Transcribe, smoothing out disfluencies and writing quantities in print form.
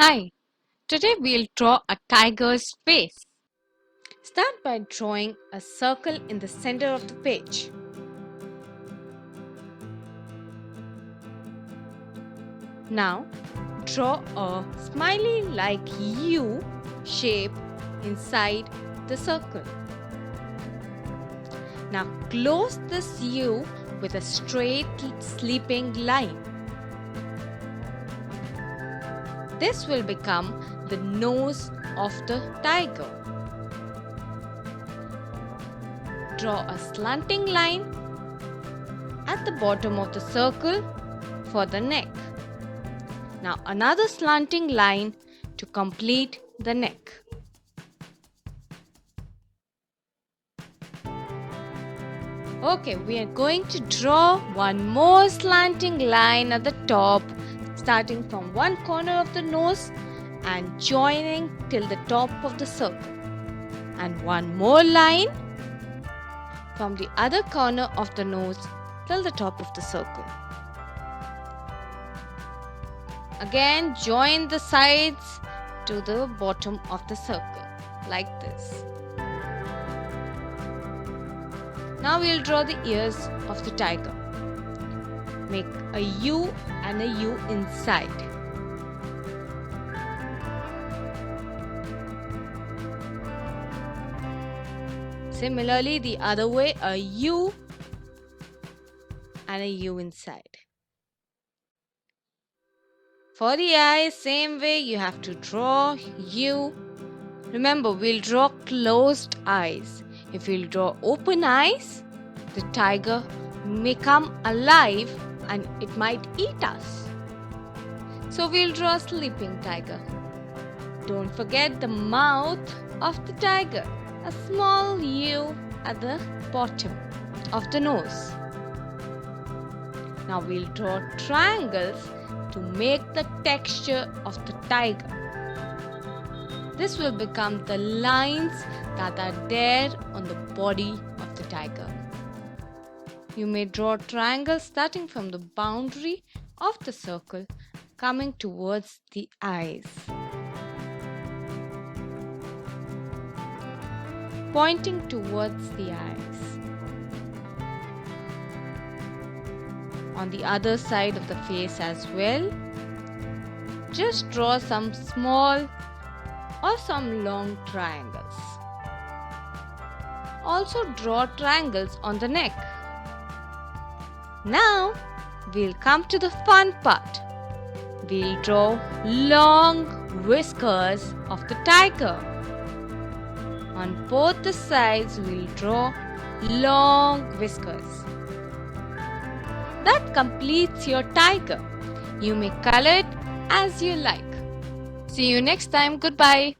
Hi, today we'll draw a tiger's face. Start by drawing a circle in the center of the page. Now, draw a smiley like U shape inside the circle. Now, close this U with a straight sleeping line. This will become the nose of the tiger. Draw a slanting line at the bottom of the circle for the neck. Now another slanting line to complete the neck. Okay, we are going to draw one more slanting line at the top, starting from one corner of the nose and joining till the top of the circle. And one more line from the other corner of the nose till the top of the circle. Again, join the sides to the bottom of the circle like this. Now we'll draw the ears of the tiger. Make a U and a U inside. Similarly, the other way, a U and a U inside. For the eyes, same way you have to draw U. Remember, we'll draw closed eyes. If we'll draw open eyes, the tiger may come alive and it might eat us. So we'll draw a sleeping tiger. Don't forget the mouth of the tiger. A small U at the bottom of the nose. Now we'll draw triangles to make the texture of the tiger. This will become the lines that are there on the body of the tiger. You may draw triangles starting from the boundary of the circle coming towards the eyes, pointing towards the eyes. On the other side of the face as well, just draw some small or some long triangles. Also draw triangles on the neck. Now we'll come to the fun part. We'll draw long whiskers of the tiger. On both the sides we'll draw long whiskers. That completes your tiger. You may color it as you like. See you next time. Goodbye.